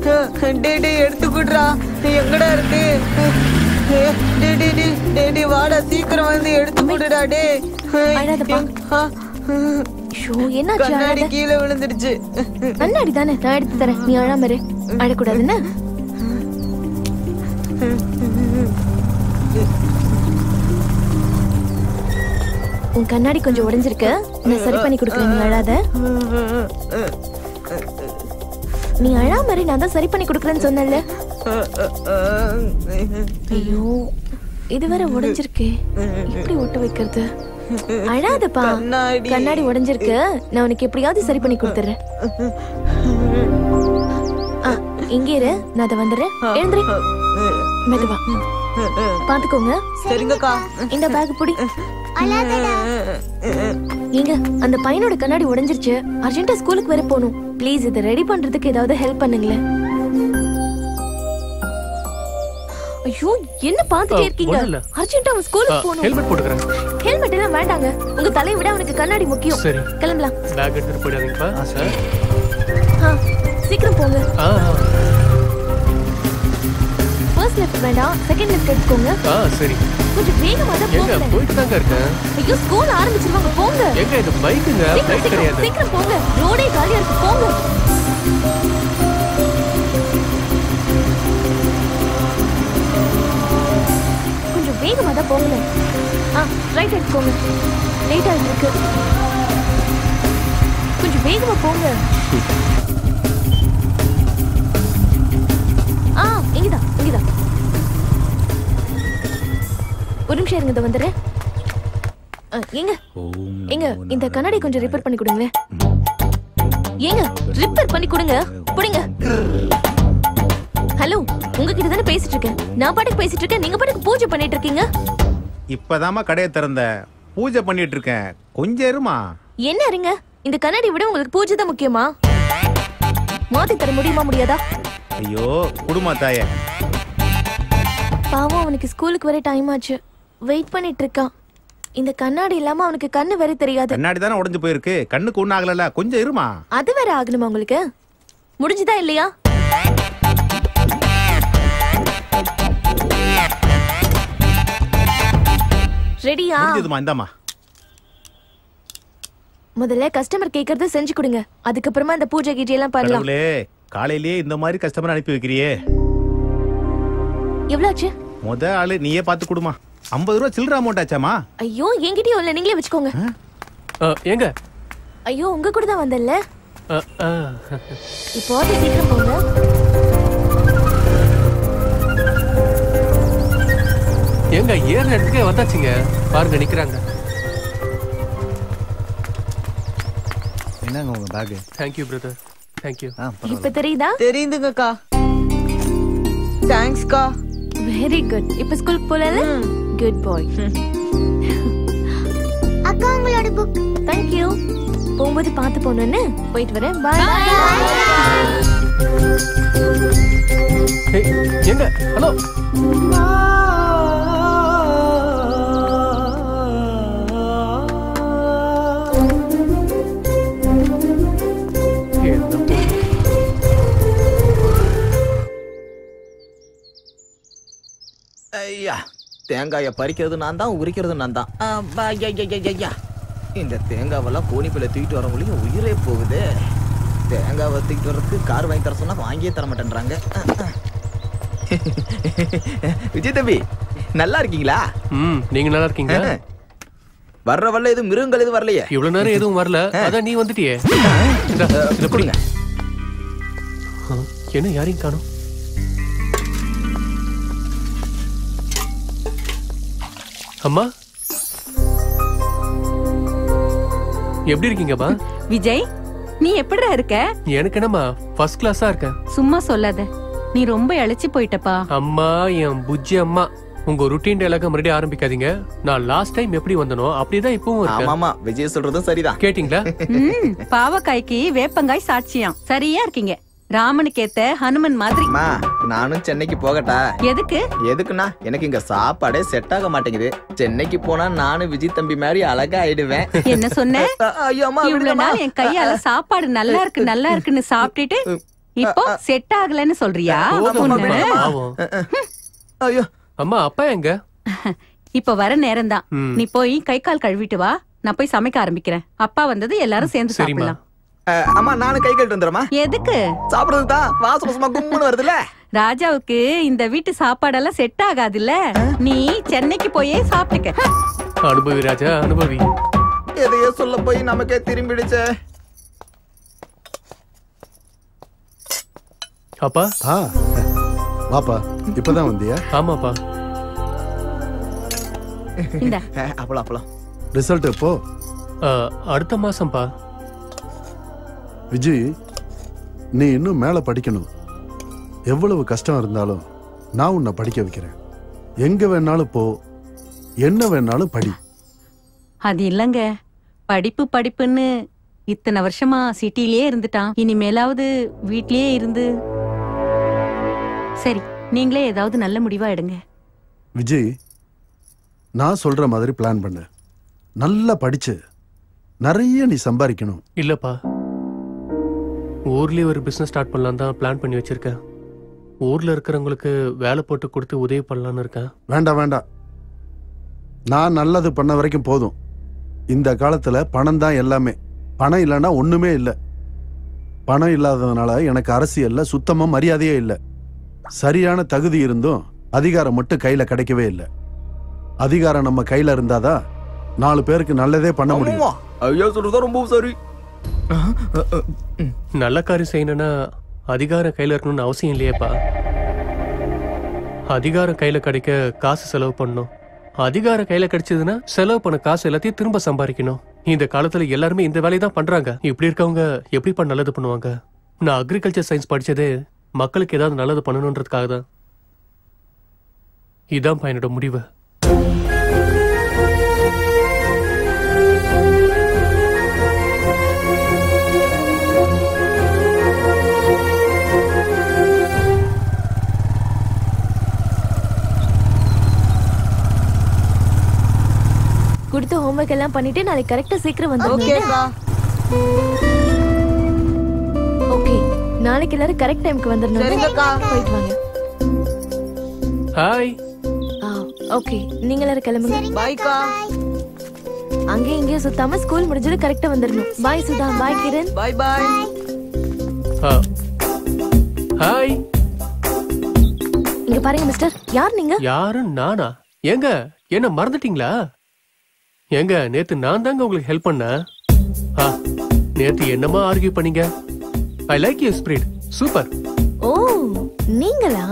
டே எடுத்து குடுறா. எங்கடா இருக்கு? டே வாடா, சீக்கிரம் வந்து எடுத்து குடுடா. டே கண்ணாடி கீழே விழுந்துடுச்சு. கண்ணாடி தானே, நான் எடுத்து தரேன். நீ அழாம இரு. அழக்கூடாதுன்னு உன் கண்ணாடி கொஞ்சம் உடைஞ்சிருக்கு. நான் சரி பண்ணி கொடுக்குறேன். நீ அழாத. நீ அழாம இரு. நான் தான் சரி பண்ணி கொடுக்குறேன்னு சொன்னேன்ல. ஐயோ, இது வேற உடைஞ்சிருக்கே. எப்படி ஒட்ட வைக்கிறது? அழாதப்பா. கண்ணாடி உடைஞ்சிருக்கு. நான் உனக்கு எப்படியாவது சரி பண்ணி கொடுத்துறேன். இங்க இரு, நான் அதை வந்துடுறேன். எழுந்துரு. மெதுவா பாத்துக்கோங்க. சரிங்கக்கா. இந்த பேக் புடி. நீங்க அந்த பையனோட கண்ணாடி உடைஞ்சிருச்சு. அர்ஜென்ட்டா ஸ்கூலுக்கு வர போகணும். ப்ளீஸ் இதை ரெடி பண்றதுக்கு ஏதாவது ஹெல்ப் பண்ணுங்களேன். ஐயோ, என்ன பாத்துட்டே இருக்கீங்க? அர்ஜென்ட்டா அவன் ஸ்கூலுக்கு போகணும். ஹெல்மெட் போட்டுக்கறேன். ஹெல்மெட் எல்லாம் வேண்டாங்க. உங்க தலையை விட அவனுக்கு கண்ணாடி முக்கியம். சரி, கிளம்பலாம். பேக் எடுத்து போயிடாதீங்கப்பா. சார், சீக்கிரம் போங்க. ஃபர்ஸ்ட் லெஃப்ட் வேண்டாம், செகண்ட் லெஃப்ட் எடுத்துக்கோங்க. சரி. கொஞ்சம் வேகமா தான் போங்க. எங்க போயிட்டு தாங்க இருக்கேன். ஐயோ, ஸ்கூல் ஆரம்பிச்சிருவாங்க. போங்க. எங்க இது பைக்குங்க? பைக் கிடையாது. சீக்கிரம் போங்க. ரோடே காலியா இருக்கு. போங்க. கொஞ்சம் வேகமா தான் போங்க. ரைட் எடுத்துக்கோங்க. லேட் ஆயிட்டு இருக்கு. கொஞ்சம் வேகமா போங்க. இங்கதான் இங்கதான். ஒரு நிமிஷம் இருங்க, வந்துடுறேன். எங்க இந்த கண்ணாடி கொஞ்சம் ரிப்பேர் பண்ணி கொடுங்க. ஏங்க, ரிப்பேர் பண்ணி கொடுங்க. புடிங்க. ஹலோ, உங்ககிட்ட தானே பேசிட்டு இருக்கேன். நான் பாட்டுக்கு பேசிட்டு இருக்கேன். நீங்க பாட்டுக்கு பூஜை பண்ணிட்டு இருக்கீங்க. இப்பதாமா கடையை திறந்த, பூஜை பண்ணிட்டு இருக்கேன். கொஞ்சம் இருமா. என்ன இருங்க? இந்த கண்ணாடி விட உங்களுக்கு பூஜை தான் முக்கியமா? மாத்தி தர முடியுமா, முடியாதா? ஐயோ, குடுமா தாயே. பாவம், அவனுக்கு ஸ்கூலுக்கு வர டைம் ஆச்சு. வெயிட் பண்ணிட்டு இருக்கான். இந்த கண்ணாடி இல்லாம அவனுக்கு கண்ணு வேற தெரியாது. கண்ணாடி தானே உடைஞ்சு போயிருக்கு. கண்ணுக்கு ஒண்ணு ஆகல. கொஞ்சம் இருமா. அது வேற ஆகணுமா உங்களுக்கு? முடிஞ்சுதா இல்லையா? ரெடியா? முடிஞ்சதுமா. இந்தாமா. முதல்ல கஸ்டமர் கேக்குறத செஞ்சு கொடுங்க. அதுக்கப்புறமா இந்த பூஜை கீஜை எல்லாம் பண்ணலாம். கடவுளே, காலையிலேயே இந்த மாதிரி கஸ்டமர் அனுப்பி வைக்கிறியே. எவ்வளவு ஆச்சு? முத ஆளு நீயே பாத்து கொடுமா. 50 ரூபா சில்லற அமௌண்ட் ஆச்சாமா? ஐயோ, என்கிட்டயும் இல்ல. நீங்களே வச்சுக்கோங்க. எங்க? ஐயோ, உங்க கூட தான் வந்தல்ல. இப்போ சீக்கிரம் போங்க. எங்க ஏற இடத்துக்கே வந்தாச்சுங்க. பாருங்க, நிக்கிறாங்க. என்னங்க உங்க bag? Thank you brother. Thank you. இப்ப தெரியுதா? தெரியுதுங்கக்கா. தேங்க்ஸ்க்கா. Very good. இப்ப ஸ்கூலுக்கு போலல? குட் பாய். அக்கா, உங்களோட புக். Thank you. போகும்போது பார்த்து போணும்னு. போயிட்டு வரேன். பை. எங்க? ஹலோ. ஐயா, தேங்காயை பறிக்கிறது நான் தான், உரிக்கிறது நான் தான். இந்த தேங்காவெல்லாம் கோணிப்பில தூக்கிட்டு வர முடியும். உயிரே போகுது. தேங்காவை தூக்கிட்டு வர்றதுக்கு கார் வாங்கி தர சொன்னா வாங்கியே தர மாட்டேன்றாங்க. விஜய் தம்பி, நல்லா இருக்கீங்களா? நீங்க நல்லா இருக்கீங்க? வர்ற வரல எதுவும் மிருகங்கள் எதுவும் வரலையே? இவ்வளவு நேரம் எதுவும் வரல. அதான் நீ வந்துட்டியே. கொடுங்க. என்ன யாரையும் காணோம்? அம்மா, எப்படி இருக்கீங்கம்மா? விஜய், நீ எப்படிடா இருக்க? எனக்கு என்னம்மா, ஃபர்ஸ்ட் கிளாஸா இருக்கேன். சும்மா சொல்லாத, நீ ரொம்ப இளைச்சி போயிட்டப்பா. அம்மா, என் புஜ்ஜி அம்மா, உங்க ருட்டீன் டயலாக மறுபடியும் ஆரம்பிக்காதீங்க. நான் லாஸ்ட் டைம் எப்படி வந்தனோ அப்படிதான் இப்பவும் இருக்கேன். ஆமாமா, விஜய் சொல்றதும் சரிதான். கேட்டிங்களா? பாவக்காய்க்கு வேப்பங்காய் சாட்சியம். சரியா இருக்கீங்க. ராமனுக்கு ஏத்த ஹனுமன் மாதிரி. நானும் சென்னைக்கு போகட்டா? எதுக்கு? எதுக்குன்னா, எனக்கு இங்க சாப்பாடே செட் ஆக மாட்டேங்குது. சென்னைக்கு போனா நானும் விஜய் தம்பி மாதிரி அழகா ஆயிடுவேன். என்ன சொன்ன? இவ்வளவு நாள் என் கையால சாப்பாடு நல்லா இருக்கு நல்லா இருக்குன்னு சாப்பிட்டுட்டு இப்போ செட் ஆகலன்னு சொல்றியா? ஐயோ அம்மா அப்பா எங்க? இப்ப வர நேரம் தான். நீ போய் கை கால் கழுவிட்டு வா, நான் போய் சமைக்க ஆரம்பிக்கிறேன். அப்பா வந்தது எல்லாரும் சேர்ந்து சாப்பிடலாம். அம்மா நானும் கை கழுவிட்டு வந்துடுறேமா? எதுக்கு? சாப்பிடுறதுக்கு தான். வாசம் வாசமா கும்முன்னு வருதுல்ல. ராஜாவுக்கு இந்த வீட்டு சாப்பாடெல்லாம் செட் ஆகாதுல்ல, நீ சென்னைக்கு போயே சாப்பிட்டுக்க. அனுபவி ராஜா அனுபவி. எதையோ சொல்ல போய் நமக்கே திரும்பிடுச்சே. அப்பா வாப்பா, இப்பதான் வந்தியா? ஆமாப்பா. இந்த அப்பளம் ரிசல்ட் எப்போ? அடுத்த மாசம்பா. விஜய், நீ இன்னும் மேல படிக்கணும். எவ்வளவு கஷ்டம் இருந்தாலும் நான் உன்னை படிக்க வைக்கிறேன். எங்க வேணாலும் போ, என்ன வேணாலும் படி. அது இல்லங்க, படிப்புன்னு இத்தனை வருஷமா சிட்டிலேயே இருந்துட்டான். இனிமேலாவது வீட்லயே இருந்து. சரி, நீங்களே ஏதாவது நல்ல முடிவா எடுங்க. விஜய், நான் சொல்ற மாதிரி பிளான் பண்ணு. நல்லா படிச்சு நிறைய நீ சம்பாதிக்கணும். இல்லப்பா, ஊர்லயே ஒரு பிசினஸ் ஸ்டார்ட் பண்ணலாம் தான் பிளான் பண்ணி வச்சிருக்கேன். ஊர்ல இருக்கிறவங்களுக்கு வேலை போட்டு கொடுத்து உதவி பண்ணலான்னு இருக்கேன். வேண்டாம், நான் நல்லது பண்ண வரைக்கும் போதும். இந்த காலத்துல பணம் தான் எல்லாமே. பணம் இல்லைன்னா ஒண்ணுமே இல்லை. பணம் இல்லாததுனால எனக்கு அரசியல்ல சுத்தமா மரியாதையே இல்லை. சரியான தகுதி இருந்தும் அதிகாரம் மட்டும் கையில கிடைக்கவே இல்லை. அதிகாரம் நம்ம கையில இருந்தாதான் 4 பேருக்கு நல்லதே பண்ண முடியும். ஐயா சொல்றதா ரொம்ப சரி. நல்ல காரியம் செய்யணும்னா அதிகாரம் கையில இருக்கணும்னு அவசியம் இல்லையேப்பா. அதிகாரம் கையில கிடைக்க காசு செலவு பண்ணணும். அதிகாரம் கையில கிடைச்சதுன்னா செலவு பண்ண காசு எல்லாத்தையும் திரும்ப சம்பாதிக்கணும். இந்த காலத்துல எல்லாருமே இந்த வேலையை தான் பண்றாங்க. இப்படி இருக்கவங்க எப்படிப்பா நல்லது பண்ணுவாங்க? நான் அக்ரிகல்ச்சர் சயின்ஸ் படிச்சதே மக்களுக்கு ஏதாவது நல்லது பண்ணணுன்றதுக்காக தான். இதான் என்னோட முடிவு. கொடுத்த ஹோம்வொர்க் எல்லாம் பண்ணிட்டு நாளைக்கு கரெக்டா சீக்கிரம் வந்துருங்க. ஓகே, நாளைக்கு எல்லாரும் கரெக்ட் டைம்க்கு வந்துடணும். சரிங்கக்கா. போயிட்டு வாங்க. ஹாய். ஓகே, நீங்க எல்லாரும் கிளம்புங்க. பாய்க்கா. அங்கே இங்கே சுத்தாம ஸ்கூல் முடிஞ்சது கரெக்டா வந்துடணும். பாய் சுதா, பாய் கிரண். பாய் பாய். ஹாய். இங்க பாருங்க மிஸ்டர், யார் நீங்க? யாரு? நானா? ஏங்க என்ன மறந்துட்டீங்களா? ஏங்க நேத்து நான் தாங்க உங்களுக்கு ஹெல்ப் பண்ணேன். நேத்து என்னமா ஆர்கியூ பண்ணீங்க? I like you spirit. Super. ஓ, நீங்களா?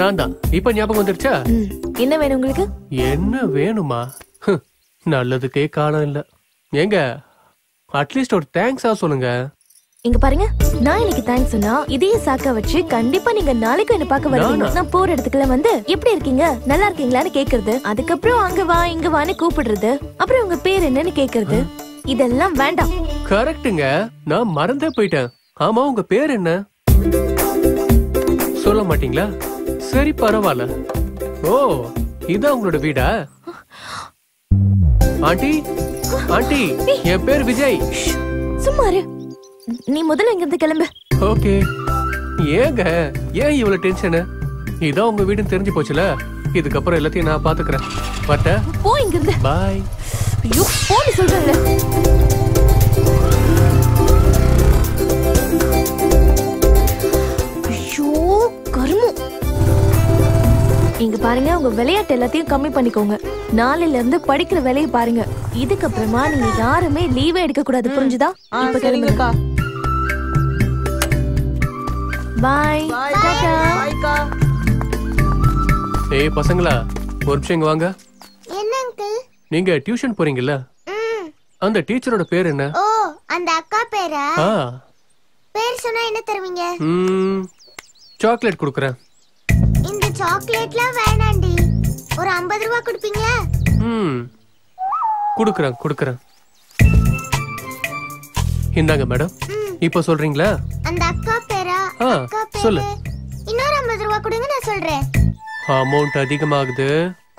நான் தான். இப்ப ஞாபகம் வந்துருச்சா? என்ன வேணும் உங்களுக்கு? என்ன வேணுமா? நல்லதுக்கே காலம் இல்ல. ஏங்க அட்லீஸ்ட் ஒரு தேங்க்ஸா சொல்லுங்க. இங்க பாருங்க, நான் இன்னைக்கு தேங்க்ஸ் சொன்னா இதையே சாக்கா வச்சு கண்டிப்பா நீங்க நாளைக்கு என்ன பார்க்க வருவீங்க. நான் போற இடத்துக்குள்ள வந்து எப்படி இருக்கீங்க, நல்லா இருக்கீங்களான்னு கேக்குறது, அதுக்கப்புறம் அங்க வா இங்க வான்னு கூப்பிடுறது, அப்புறம் உங்க பேர் என்னன்னு கேக்குறது, இதெல்லாம் வேண்டாம். கரெக்ட்டுங்க, நான் மறந்தே போயிட்டேன். ஆமா, உங்க பேர் என்ன சொல்ல மாட்டீங்களா? சரி பரவாயில்ல. ஓ, இதான் உங்களோட வீடா? ஆண்டி ஆண்டி, என் பேர் விஜய். சும்மா இரு, நீ முதல்ல இங்க இருந்து கிளம்பு. ஓகே. ஏங்க ஏன் இவ்வளவு டென்ஷன்? இதான் உங்க வீடுன்னு தெரிஞ்சு போச்சுல, இதுக்கப்புறம் எல்லாத்தையும் நான் பாத்துக்கிறேன். வரட்டா? போ இங்க இருந்து. பாய். ஐயோ, போடி சொல்றேன்ல. ஐயோ கருமு. இங்க பாருங்க, உங்க விளையாட்டு எல்லாத்தையும் கம்மி பண்ணிக்கோங்க. நாளையில இருந்து படிக்கிற வேலையை பாருங்க. இதுக்கப்புறமா நீங்க யாருமே லீவே எடுக்க கூடாது, புரிஞ்சுதா? இப்ப கிளம்புங்க. பாய். பாய்க்கா. ஏய் பசங்களா, ஒரு நிமிஷம் இங்க வாங்க. என்ன அங்கிள்? நீங்க டியூஷன் போறீங்கல்ல, அந்த டீச்சரோட பேர் என்ன? ஓ, அந்த அக்கா பேரா? பேர் சொன்னா என்ன தருவீங்க? சாக்லேட் கொடுக்கறேன். இந்த சாக்லேட்லாம் வேணாண்டி, ஒரு 50 ரூபாய் கொடுப்பீங்களா? கொடுக்கறேன். இந்தாங்க மேடம். இப்ப சொல்றீங்களா? அந்த அக்கா பேரா? அக்கா பேரு. சொல்லு. இன்னொரு 50 ரூபாய் கொடுங்க, நான் சொல்றேன். அமௌண்ட் அதிகமாகுது.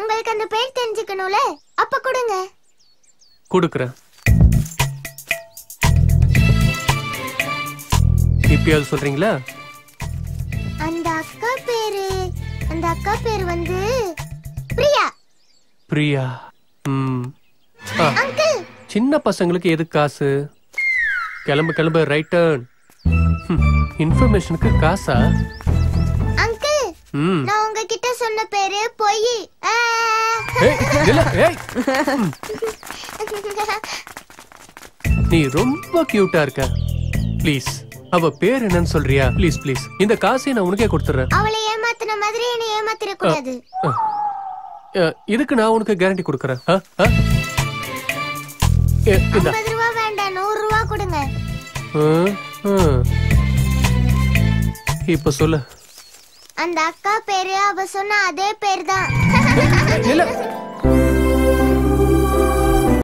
உங்களுக்கு அந்த பேர் தெரிஞ்சுக்கணும்ல, அப்ப கொடுங்க. கொடுக்கறேன். இப்ப எப்படியாவது சொல்றீங்களா? அந்த அக்கா பேரு வந்து பிரியா. பிரியா. அங்கிள் சின்ன பசங்களுக்கு எது காசு? கிளம்பு ரைட் டர்ன். இன்ஃபர்மேஷனுக்கு காசா? அங்கிள் நான் உங்ககிட்ட சொன்ன பேரு பொய். நீ ரொம்ப கியூட்டா இருக்க. ப்ளீஸ் அவ பேர் என்னன்னு சொல்றியா? ப்ளீஸ் ப்ளீஸ் இந்த காசை நான் உனக்கே கொடுத்துறேன். அவளை ஏமாத்தின மாதிரி என்ன ஏமாத்திர கூடாது. இதுக்கு நான் உனக்கு கேரண்டி கொடுக்கறேன். 50 ரூபா வேண்டாம், 100 ரூபா கொடுங்க. இப்ப சொல்லு. அந்த அக்கா பேரு அவ சொன்ன அதே பேர் தான்.